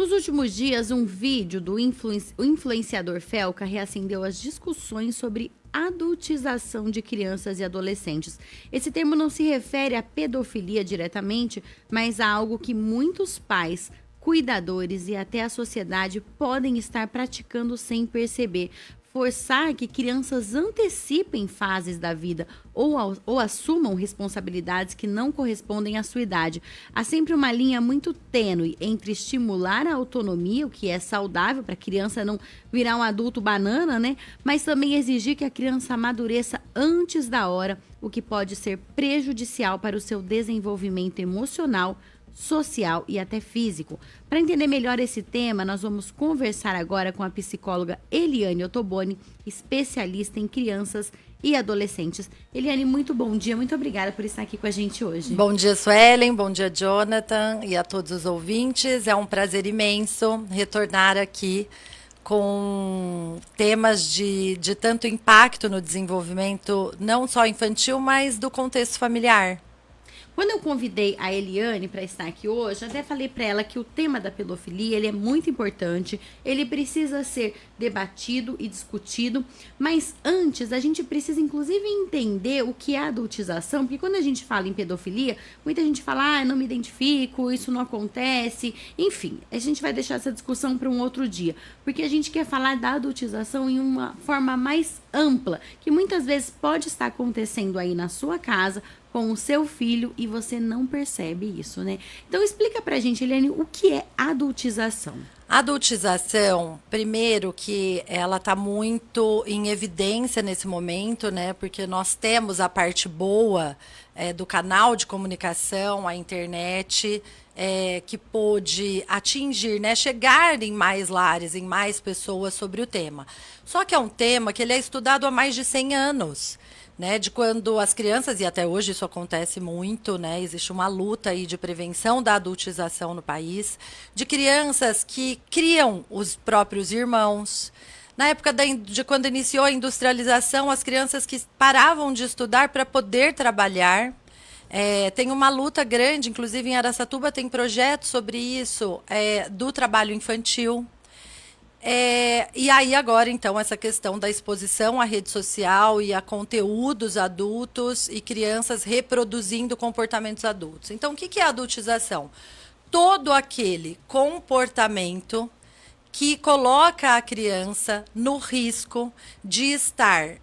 Nos últimos dias, um vídeo do influenciador Felca reacendeu as discussões sobre adultização de crianças e adolescentes. Esse termo não se refere à pedofilia diretamente, mas a algo que muitos pais, cuidadores e até a sociedade podem estar praticando sem perceber. Forçar que crianças antecipem fases da vida ou assumam responsabilidades que não correspondem à sua idade. Há sempre uma linha muito tênue entre estimular a autonomia, o que é saudável para a criança não virar um adulto banana, né? Mas também exigir que a criança amadureça antes da hora, o que pode ser prejudicial para o seu desenvolvimento emocional, social e até físico. Para entender melhor esse tema, nós vamos conversar agora com a psicóloga Eliane Ottoboni, especialista em crianças e adolescentes. Eliane, muito bom dia, muito obrigada por estar aqui com a gente hoje. Bom dia, Suelen, bom dia, Jonathan, e a todos os ouvintes. É um prazer imenso retornar aqui com temas de tanto impacto no desenvolvimento, não só infantil, mas do contexto familiar. Quando eu convidei a Eliane para estar aqui hoje, até falei para ela que o tema da pedofilia ele é muito importante, ele precisa ser debatido e discutido, mas antes a gente precisa inclusive entender o que é adultização, porque quando a gente fala em pedofilia, muita gente fala, não me identifico, isso não acontece, enfim, a gente vai deixar essa discussão para um outro dia, porque a gente quer falar da adultização em uma forma mais ampla, que muitas vezes pode estar acontecendo aí na sua casa, com o seu filho e você não percebe isso, né? Então explica pra gente, Eliane, o que é adultização? Adultização, primeiro que ela está muito em evidência nesse momento, né? Porque nós temos a parte boa do canal de comunicação, a internet, que pôde atingir, né? Chegar em mais lares, em mais pessoas sobre o tema. Só que é um tema que ele é estudado há mais de 100 anos. Né, de quando as crianças, e até hoje isso acontece muito, né, existe uma luta aí de prevenção da adultização no país, de crianças que criam os próprios irmãos. Na época de quando iniciou a industrialização, as crianças que paravam de estudar para poder trabalhar. Tem uma luta grande, inclusive em Araçatuba tem projetos sobre isso, do trabalho infantil. E aí agora, então, essa questão da exposição à rede social e a conteúdos adultos e crianças reproduzindo comportamentos adultos. Então, o que é a adultização? Todo aquele comportamento que coloca a criança no risco de estar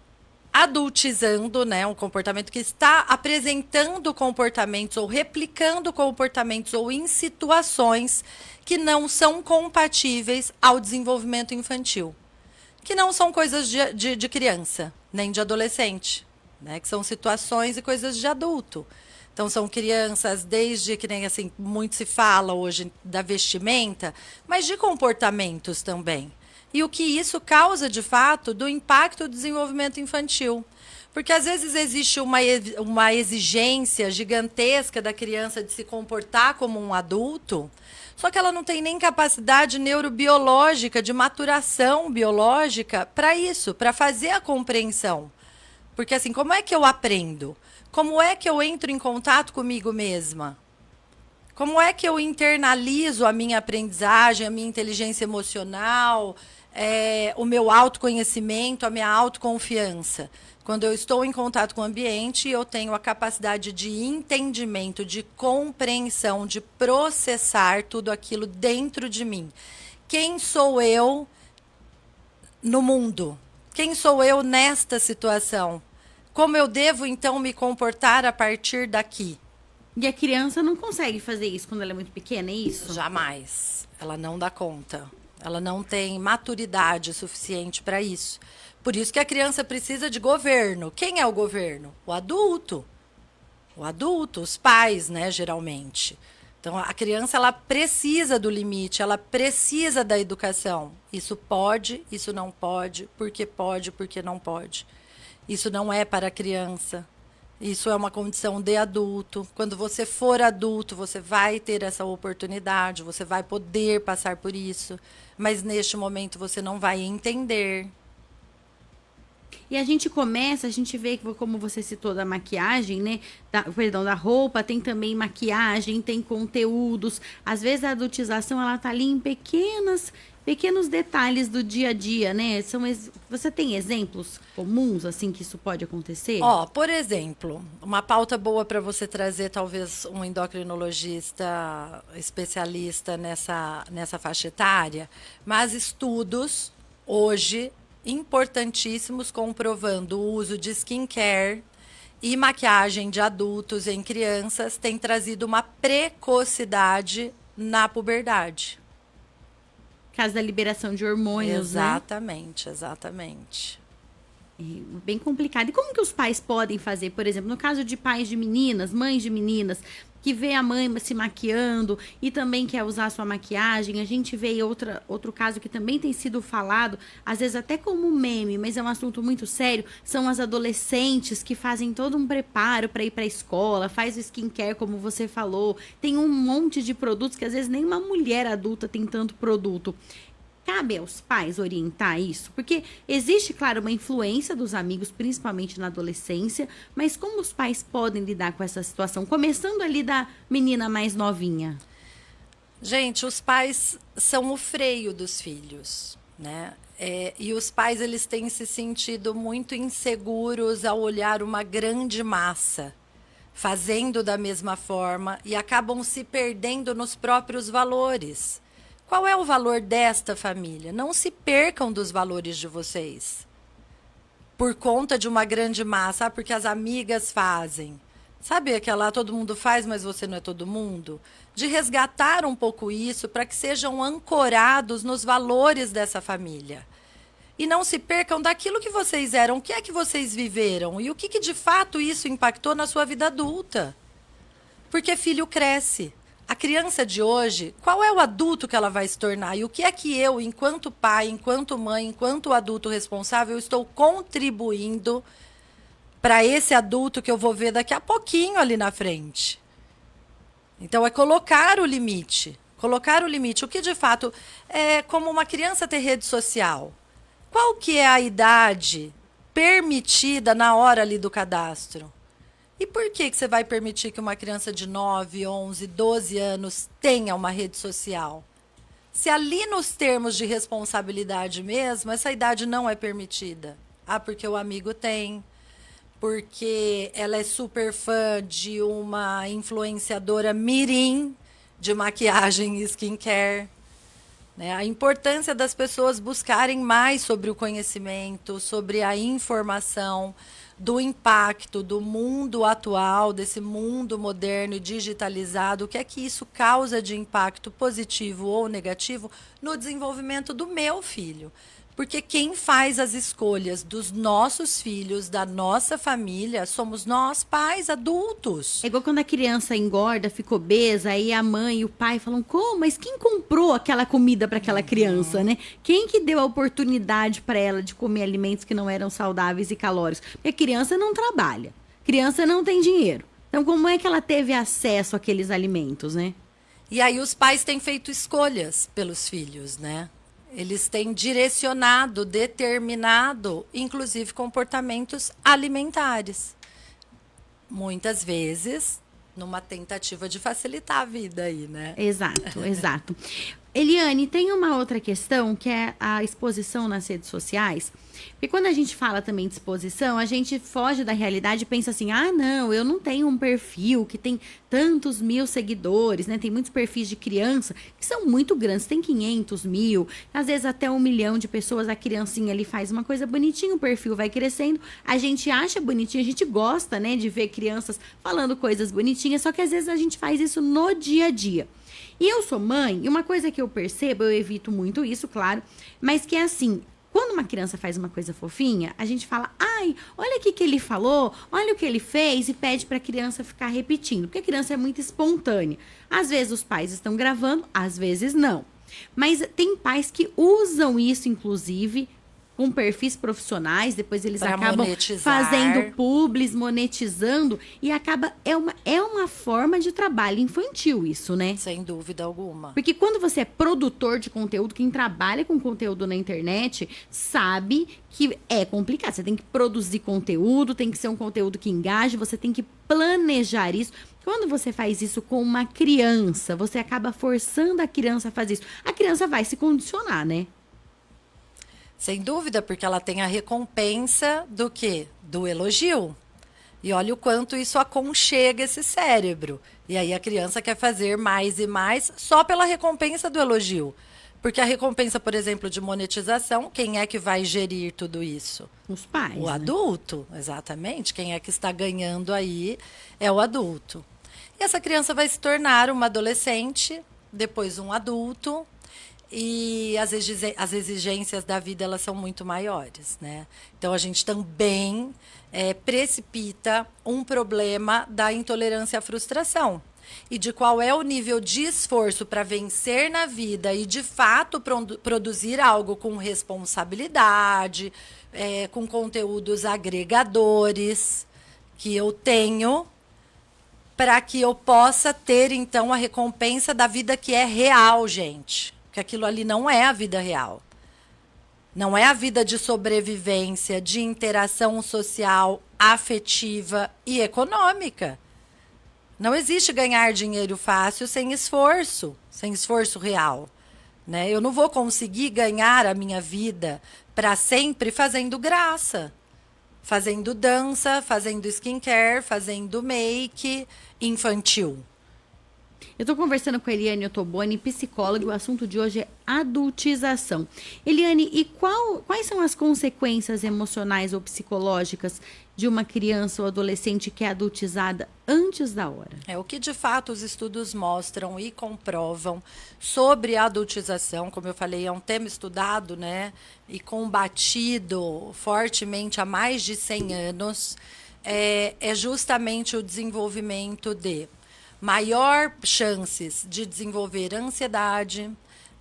adultizando, né, um comportamento que está apresentando comportamentos ou replicando comportamentos ou em situações que não são compatíveis ao desenvolvimento infantil, que não são coisas de criança, nem de adolescente, né, que são situações e coisas de adulto. Então, são crianças desde, que nem assim, muito se fala hoje da vestimenta, mas de comportamentos também. E o que isso causa, de fato, do impacto do desenvolvimento infantil. Porque, às vezes, existe uma exigência gigantesca da criança de se comportar como um adulto, só que ela não tem nem capacidade neurobiológica, de maturação biológica para isso, para fazer a compreensão. Porque, assim, como é que eu aprendo? Como é que eu entro em contato comigo mesma? Como é que eu internalizo a minha aprendizagem, a minha inteligência emocional, o meu autoconhecimento, a minha autoconfiança? Quando eu estou em contato com o ambiente, eu tenho a capacidade de entendimento, de compreensão, de processar tudo aquilo dentro de mim. Quem sou eu no mundo? Quem sou eu nesta situação? Como eu devo, então, me comportar a partir daqui? E a criança não consegue fazer isso quando ela é muito pequena, é isso? Jamais. Ela não dá conta. Ela não tem maturidade suficiente para isso. Por isso que a criança precisa de governo. Quem é o governo? O adulto. O adulto, os pais, né, geralmente. Então, a criança, ela precisa do limite, ela precisa da educação. Isso pode, isso não pode, porque não pode. Isso não é para a criança. Isso é uma condição de adulto. Quando você for adulto, você vai ter essa oportunidade, você vai poder passar por isso. Mas neste momento você não vai entender. E a gente vê, como você citou da maquiagem, né? Da roupa, tem também maquiagem, tem conteúdos. Às vezes a adultização, ela tá ali em pequenos detalhes do dia a dia, né? Você tem exemplos comuns, assim, que isso pode acontecer? Ó, por exemplo, uma pauta boa para você trazer, talvez, um endocrinologista especialista nessa faixa etária, mas estudos hoje importantíssimos comprovando o uso de skincare e maquiagem de adultos em crianças tem trazido uma precocidade na puberdade. Por causa da liberação de hormônios, né? Exatamente. Bem complicado. E como que os pais podem fazer, por exemplo, no caso de pais de meninas, mães de meninas, que vê a mãe se maquiando e também quer usar sua maquiagem, a gente vê outro caso que também tem sido falado, às vezes até como meme, mas é um assunto muito sério, são as adolescentes que fazem todo um preparo para ir para a escola, faz o skincare, como você falou, tem um monte de produtos que às vezes nem uma mulher adulta tem tanto produto. Cabe aos pais orientar isso? Porque existe, claro, uma influência dos amigos, principalmente na adolescência, mas como os pais podem lidar com essa situação? Começando ali da menina mais novinha. Gente, os pais são o freio dos filhos, né? E os pais, eles têm se sentido muito inseguros ao olhar uma grande massa fazendo da mesma forma e acabam se perdendo nos próprios valores. Qual é o valor desta família? Não se percam dos valores de vocês. Por conta de uma grande massa, porque as amigas fazem. Sabe aquela todo mundo faz, mas você não é todo mundo? De resgatar um pouco isso para que sejam ancorados nos valores dessa família. E não se percam daquilo que vocês eram, o que é que vocês viveram e o que de fato isso impactou na sua vida adulta. Porque filho cresce. A criança de hoje, qual é o adulto que ela vai se tornar? E o que é que eu, enquanto pai, enquanto mãe, enquanto adulto responsável, estou contribuindo para esse adulto que eu vou ver daqui a pouquinho ali na frente? Então, é colocar o limite. Colocar o limite. O que, de fato, é como uma criança ter rede social. Qual que é a idade permitida na hora ali do cadastro? E por que você vai permitir que uma criança de 9, 11, 12 anos tenha uma rede social? Se ali nos termos de responsabilidade mesmo, essa idade não é permitida. Ah, porque o amigo tem, porque ela é super fã de uma influenciadora mirim de maquiagem e skincare. Né? A importância das pessoas buscarem mais sobre o conhecimento, sobre a informação, do impacto do mundo atual, desse mundo moderno e digitalizado, o que é que isso causa de impacto positivo ou negativo no desenvolvimento do meu filho. Porque quem faz as escolhas dos nossos filhos, da nossa família, somos nós, pais, adultos. É igual quando a criança engorda, fica obesa, aí a mãe e o pai falam, como? Mas quem comprou aquela comida para aquela criança, né? Quem que deu a oportunidade para ela de comer alimentos que não eram saudáveis e calóricos? Porque a criança não trabalha, criança não tem dinheiro. Então, como é que ela teve acesso àqueles alimentos, né? E aí os pais têm feito escolhas pelos filhos, né? Eles têm direcionado, determinado, inclusive, comportamentos alimentares. Muitas vezes, numa tentativa de facilitar a vida aí, né? Exato. Eliane, tem uma outra questão que é a exposição nas redes sociais. Porque quando a gente fala também de exposição, a gente foge da realidade e pensa assim, ah, não, eu não tenho um perfil que tem tantos mil seguidores, né? Tem muitos perfis de criança que são muito grandes, tem 500 mil, às vezes até 1 milhão de pessoas, a criancinha ali faz uma coisa bonitinha, o perfil vai crescendo, a gente acha bonitinho, a gente gosta, né, de ver crianças falando coisas bonitinhas, só que às vezes a gente faz isso no dia a dia. E eu sou mãe, e uma coisa que eu percebo, eu evito muito isso, claro, mas que é assim, quando uma criança faz uma coisa fofinha, a gente fala, ai, olha o que ele falou, olha o que ele fez, e pede para a criança ficar repetindo, porque a criança é muito espontânea. Às vezes os pais estão gravando, às vezes não. Mas tem pais que usam isso, inclusive, com perfis profissionais, depois eles Pra acabam monetizar. fazendo publis, monetizando, e é uma forma de trabalho infantil isso, né? Sem dúvida alguma. Porque quando você é produtor de conteúdo, quem trabalha com conteúdo na internet, sabe que é complicado. Você tem que produzir conteúdo, tem que ser um conteúdo que engaje, você tem que planejar isso. Quando você faz isso com uma criança, você acaba forçando a criança a fazer isso. A criança vai se condicionar, né? Sem dúvida, porque ela tem a recompensa do quê? Do elogio. E olha o quanto isso aconchega esse cérebro. E aí a criança quer fazer mais e mais só pela recompensa do elogio. Porque a recompensa, por exemplo, de monetização, quem é que vai gerir tudo isso? Os pais. O né? adulto, exatamente. Quem é que está ganhando aí é o adulto. E essa criança vai se tornar uma adolescente, depois um adulto, e as exigências da vida elas são muito maiores, né? Então a gente também precipita um problema da intolerância à frustração e de qual é o nível de esforço para vencer na vida e de fato produzir algo com responsabilidade, com conteúdos agregadores que eu tenho para que eu possa ter então a recompensa da vida que é real, gente. Porque aquilo ali não é a vida real. Não é a vida de sobrevivência, de interação social, afetiva e econômica. Não existe ganhar dinheiro fácil sem esforço real. Né? Eu não vou conseguir ganhar a minha vida para sempre fazendo graça, fazendo dança, fazendo skincare, fazendo make infantil. Eu estou conversando com a Eliane Ottoboni, psicóloga, e o assunto de hoje é adultização. Eliane, e quais são as consequências emocionais ou psicológicas de uma criança ou adolescente que é adultizada antes da hora? O que de fato os estudos mostram e comprovam sobre a adultização, como eu falei, é um tema estudado, né, e combatido fortemente há mais de 100 anos, é justamente o desenvolvimento de maior chances de desenvolver ansiedade,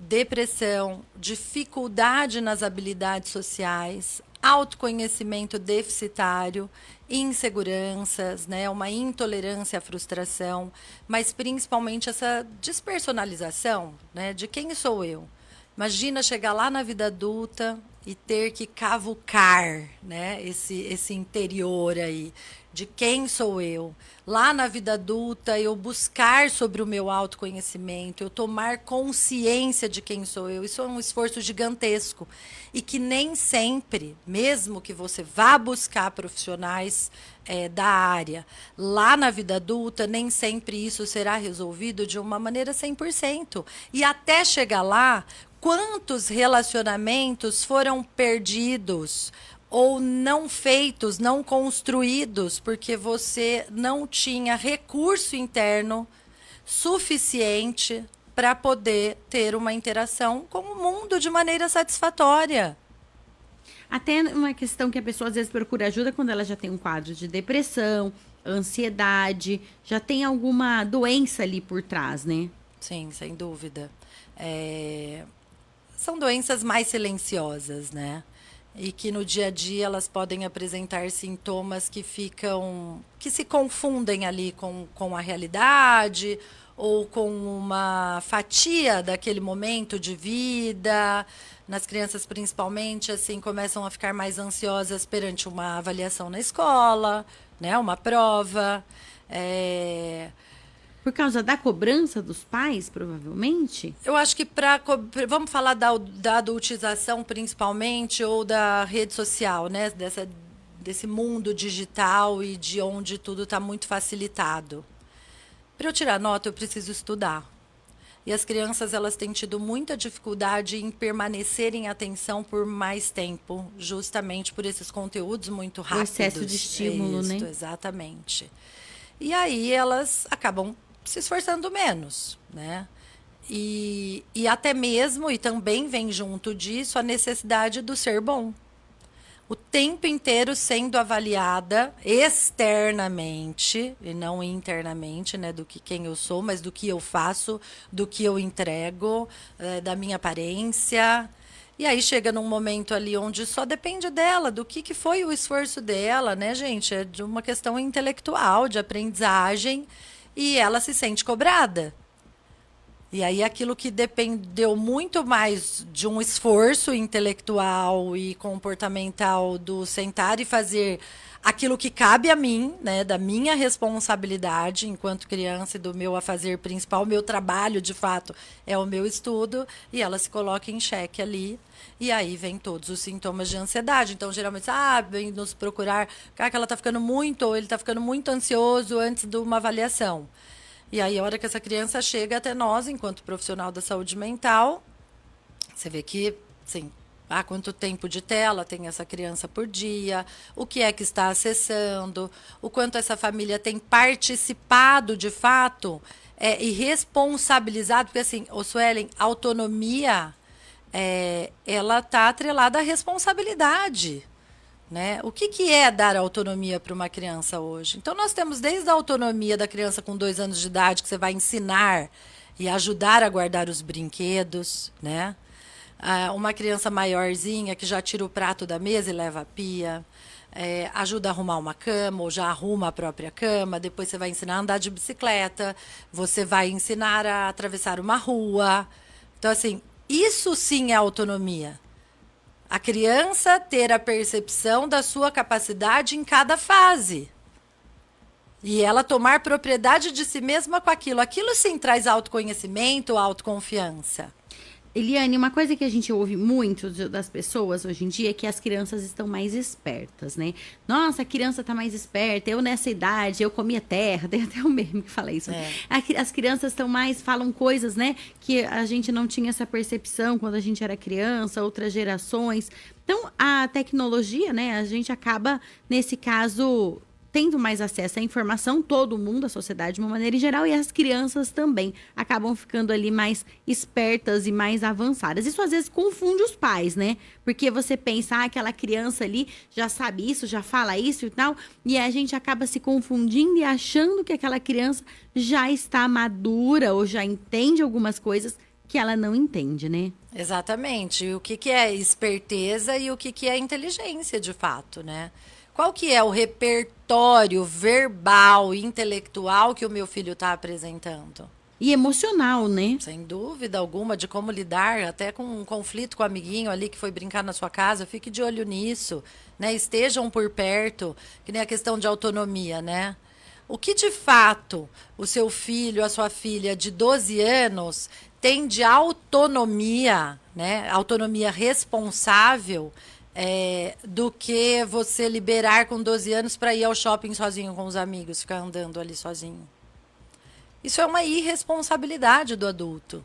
depressão, dificuldade nas habilidades sociais, autoconhecimento deficitário, inseguranças, né, uma intolerância à frustração, mas principalmente essa despersonalização, né, de quem sou eu. Imagina chegar lá na vida adulta e ter que cavucar, né, esse interior aí de quem sou eu. Lá na vida adulta, eu buscar sobre o meu autoconhecimento, eu tomar consciência de quem sou eu. Isso é um esforço gigantesco. E que nem sempre, mesmo que você vá buscar profissionais da área, lá na vida adulta, nem sempre isso será resolvido de uma maneira 100%. E até chegar lá, quantos relacionamentos foram perdidos ou não feitos, não construídos, porque você não tinha recurso interno suficiente para poder ter uma interação com o mundo de maneira satisfatória. Até uma questão que a pessoa às vezes procura ajuda quando ela já tem um quadro de depressão, ansiedade, já tem alguma doença ali por trás, né? Sim, sem dúvida. São doenças mais silenciosas, né? E que no dia a dia elas podem apresentar sintomas que se confundem ali com a realidade ou com uma fatia daquele momento de vida. Nas crianças, principalmente, assim, começam a ficar mais ansiosas perante uma avaliação na escola, né? Uma prova. Por causa da cobrança dos pais, provavelmente? Eu acho que vamos falar da adultização principalmente ou da rede social, né? Desse mundo digital e de onde tudo está muito facilitado. Para eu tirar nota, eu preciso estudar. E as crianças elas têm tido muita dificuldade em permanecer em atenção por mais tempo, justamente por esses conteúdos muito rápidos. O excesso de estímulo, né? Exatamente. E aí elas acabam se esforçando menos, né? E até mesmo, e também vem junto disso, a necessidade do ser bom. O tempo inteiro sendo avaliada externamente, e não internamente, né? Do que quem eu sou, mas do que eu faço, do que eu entrego, da minha aparência. E aí chega num momento ali onde só depende dela, do que foi o esforço dela, né, gente? É de uma questão intelectual, de aprendizagem, e ela se sente cobrada. E aí aquilo que dependeu muito mais de um esforço intelectual e comportamental do sentar e fazer aquilo que cabe a mim, né, da minha responsabilidade enquanto criança e do meu afazer principal, o meu trabalho de fato é o meu estudo, e ela se coloca em xeque ali. E aí vem todos os sintomas de ansiedade. Então, geralmente, vem nos procurar, que ela está ficando muito, ou ele está ficando muito ansioso antes de uma avaliação. E aí, a hora que essa criança chega até nós, enquanto profissional da saúde mental, você vê que, sim, quanto tempo de tela tem essa criança por dia, o que é que está acessando, o quanto essa família tem participado de fato e responsabilizado, porque assim, o Suelen, autonomia, ela está atrelada à responsabilidade. Né? O que é dar autonomia para uma criança hoje? Então, nós temos desde a autonomia da criança com 2 anos de idade, que você vai ensinar e ajudar a guardar os brinquedos, né? Uma criança maiorzinha que já tira o prato da mesa e leva a pia, ajuda a arrumar uma cama ou já arruma a própria cama. Depois você vai ensinar a andar de bicicleta, você vai ensinar a atravessar uma rua. Então, assim, isso sim é autonomia. A criança ter a percepção da sua capacidade em cada fase. E ela tomar propriedade de si mesma com aquilo. Aquilo sim traz autoconhecimento, autoconfiança. Eliane, uma coisa que a gente ouve muito das pessoas hoje em dia é que as crianças estão mais espertas, né? Nossa, a criança tá mais esperta, eu nessa idade, eu comia terra, tem até um meme que fala isso. As crianças falam coisas, né, que a gente não tinha essa percepção quando a gente era criança, outras gerações. Então, a tecnologia, né, a gente acaba, nesse caso, tendo mais acesso à informação, todo mundo, a sociedade de uma maneira em geral, e as crianças também acabam ficando ali mais espertas e mais avançadas. Isso às vezes confunde os pais, né? Porque você pensa, aquela criança ali já sabe isso, já fala isso e tal, e a gente acaba se confundindo e achando que aquela criança já está madura ou já entende algumas coisas que ela não entende, né? Exatamente. E o que é esperteza e o que é inteligência, de fato, né? Qual que é o repertório verbal e intelectual que o meu filho está apresentando? E emocional, né? Sem dúvida alguma, de como lidar até com um conflito com o amiguinho ali que foi brincar na sua casa. Fique de olho nisso, né? Estejam por perto, que nem a questão de autonomia, né? O que de fato o seu filho, a sua filha de 12 anos tem de autonomia, né? Autonomia responsável, do que você liberar com 12 anos para ir ao shopping sozinho com os amigos, ficar andando ali sozinho. Isso é uma irresponsabilidade do adulto,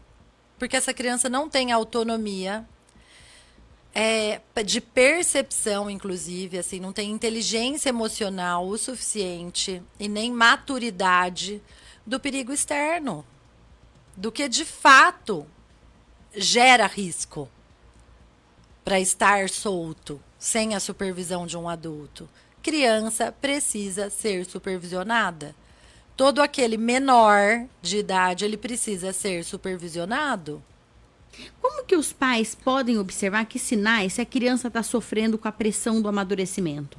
porque essa criança não tem autonomia de percepção, inclusive, assim, não tem inteligência emocional o suficiente e nem maturidade do perigo externo, do que de fato gera risco para estar solto, sem a supervisão de um adulto. Criança precisa ser supervisionada. Todo aquele menor de idade, ele precisa ser supervisionado. Como que os pais podem observar que sinais se a criança está sofrendo com a pressão do amadurecimento?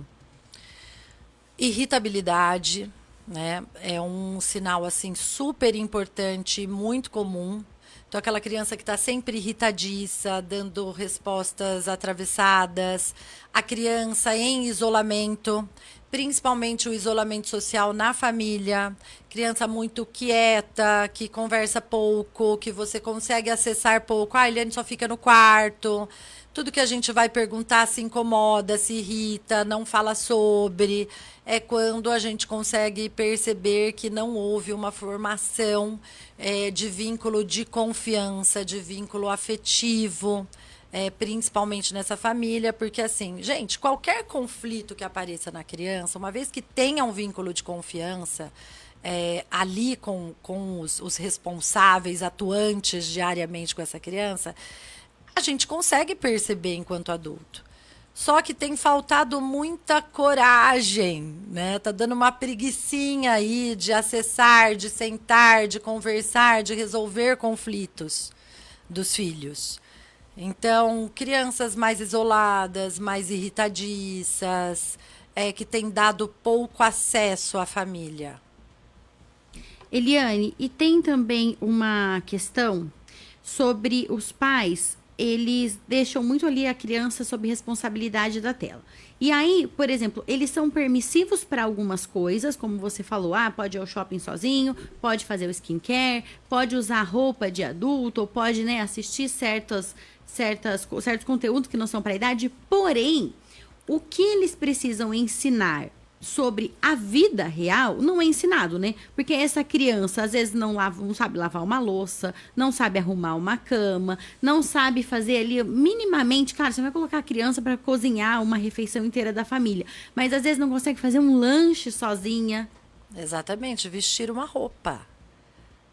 Irritabilidade, né? É um sinal assim super importante, muito comum. Então, aquela criança que está sempre irritadiça, dando respostas atravessadas. A criança em isolamento, principalmente o isolamento social na família. Criança muito quieta, que conversa pouco, que você consegue acessar pouco. A Eliane só fica no quarto. Tudo que a gente vai perguntar se incomoda, se irrita, não fala sobre. É quando a gente consegue perceber que não houve uma formação de vínculo de confiança, de vínculo afetivo, principalmente nessa família, porque assim, gente, qualquer conflito que apareça na criança, uma vez que tenha um vínculo de confiança ali com os responsáveis, atuantes diariamente com essa criança, a gente consegue perceber enquanto adulto. Só que tem faltado muita coragem, né? Tá dando uma preguicinha aí de acessar, de sentar, de conversar, de resolver conflitos dos filhos. Então, crianças mais isoladas, mais irritadiças, que têm dado pouco acesso à família. Eliane, e tem também uma questão sobre os pais, eles deixam muito ali a criança sob responsabilidade da tela. E aí, por exemplo, eles são permissivos para algumas coisas, como você falou, pode ir ao shopping sozinho, pode fazer o skincare, pode usar roupa de adulto, ou pode, né, assistir certos conteúdos que não são para a idade, porém, o que eles precisam ensinar sobre a vida real não é ensinado, né? Porque essa criança às vezes não sabe lavar uma louça, não sabe arrumar uma cama, não sabe fazer ali minimamente, cara, você vai colocar a criança para cozinhar uma refeição inteira da família, mas às vezes não consegue fazer um lanche sozinha. Exatamente, vestir uma roupa.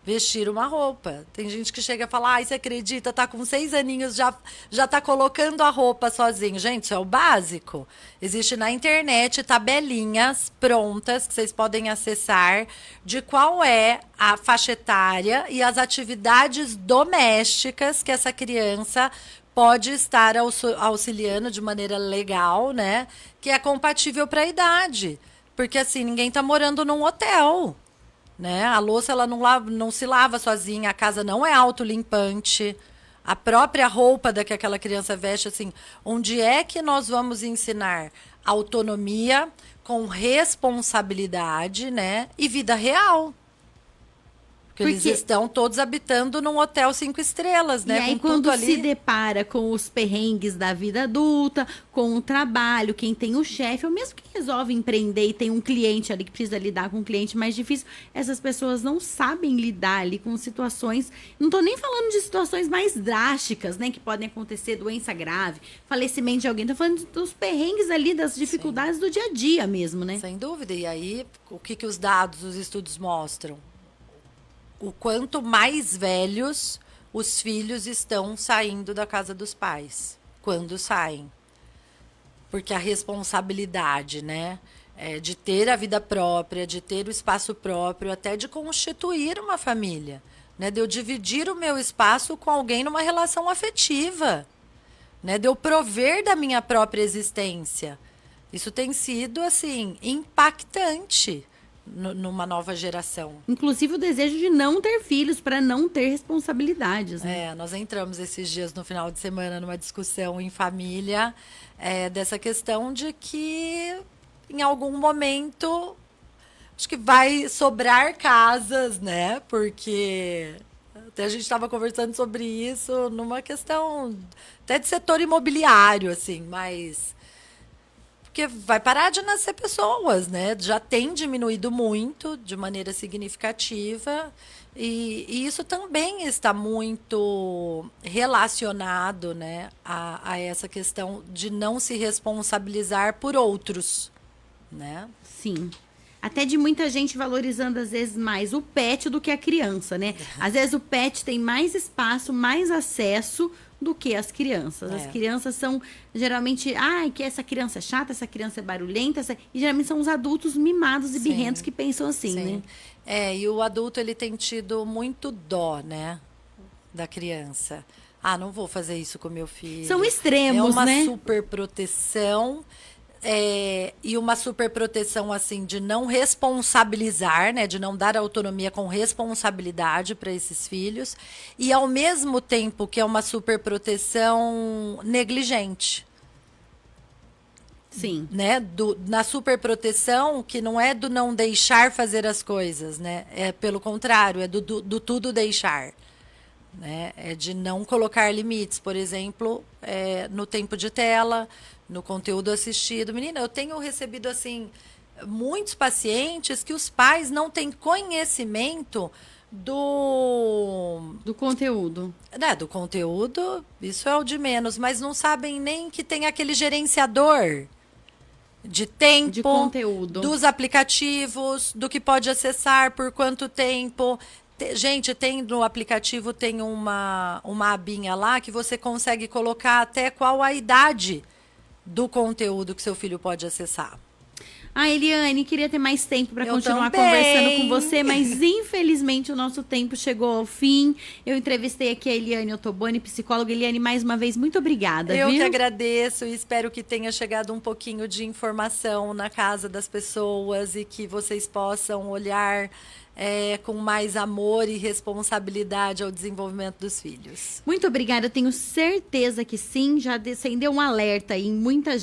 Vestir uma roupa. Tem gente que chega e fala, ai, você acredita, tá com 6 aninhos, já tá colocando a roupa sozinho. Gente, isso é o básico. Existe na internet tabelinhas prontas que vocês podem acessar de qual é a faixa etária e as atividades domésticas que essa criança pode estar auxiliando de maneira legal, né? Que é compatível para a idade. Porque assim, ninguém tá morando num hotel. Né? A louça ela não se lava sozinha, a casa não é autolimpante, a própria roupa que aquela criança veste, assim, onde é que nós vamos ensinar autonomia com responsabilidade, né? E vida real. Porque eles estão todos habitando num hotel 5 estrelas, né? E aí, com quando tudo ali. se depara com os perrengues da vida adulta, com o trabalho, quem tem o chefe, ou mesmo quem resolve empreender e tem um cliente ali que precisa lidar com um cliente mais difícil, essas pessoas não sabem lidar ali com situações. Não tô nem falando de situações mais drásticas, né? Que podem acontecer, doença grave, falecimento de alguém. Tô falando dos perrengues ali, das dificuldades do dia a dia mesmo, né? Sem dúvida. E aí, o que os dados, os estudos mostram? O quanto mais velhos os filhos estão saindo da casa dos pais, quando saem. Porque a responsabilidade, né, de ter a vida própria, de ter o espaço próprio, até de constituir uma família, né, de eu dividir o meu espaço com alguém numa relação afetiva, né, de eu prover da minha própria existência. Isso tem sido, assim, impactante numa nova geração. Inclusive o desejo de não ter filhos para não ter responsabilidades. Né? Nós entramos esses dias no final de semana numa discussão em família dessa questão de que em algum momento acho que vai sobrar casas, né? Porque até a gente estava conversando sobre isso numa questão até de setor imobiliário, assim, mas porque vai parar de nascer pessoas, né? Já tem diminuído muito, de maneira significativa, e isso também está muito relacionado, né, a essa questão de não se responsabilizar por outros, né? Sim. Até de muita gente valorizando, às vezes, mais o pet do que a criança, né? Às vezes o pet tem mais espaço, mais acesso do que as crianças. As crianças são, geralmente, que essa criança é chata, essa criança é barulhenta, e geralmente são os adultos mimados e birrentos que pensam assim, Sim. né? E o adulto, ele tem tido muito dó, né, da criança. Não vou fazer isso com meu filho. São extremos, né? É uma super proteção. E uma super proteção assim de não responsabilizar, né, de não dar autonomia com responsabilidade para esses filhos, e ao mesmo tempo que é uma super proteção negligente. Sim. Né, na super proteção, que não é do não deixar fazer as coisas, né, é pelo contrário, é do tudo deixar. Né, é de não colocar limites, por exemplo, no tempo de tela, no conteúdo assistido. Menina, eu tenho recebido assim muitos pacientes que os pais não têm conhecimento do conteúdo. Do conteúdo, isso é o de menos, mas não sabem nem que tem aquele gerenciador de tempo, de conteúdo, dos aplicativos, do que pode acessar, por quanto tempo. Gente, no aplicativo tem uma abinha lá que você consegue colocar até qual a idade do conteúdo que seu filho pode acessar. Ah, Eliane, queria ter mais tempo para Eu continuar também. conversando com você, mas infelizmente o nosso tempo chegou ao fim. Eu entrevistei aqui a Eliane Ottoboni, psicóloga. Eliane, mais uma vez, muito obrigada, Eu viu? que agradeço e espero que tenha chegado um pouquinho de informação na casa das pessoas e que vocês possam olhar com mais amor e responsabilidade ao desenvolvimento dos filhos. Muito obrigada, eu tenho certeza que sim, já acendeu um alerta aí em muita gente.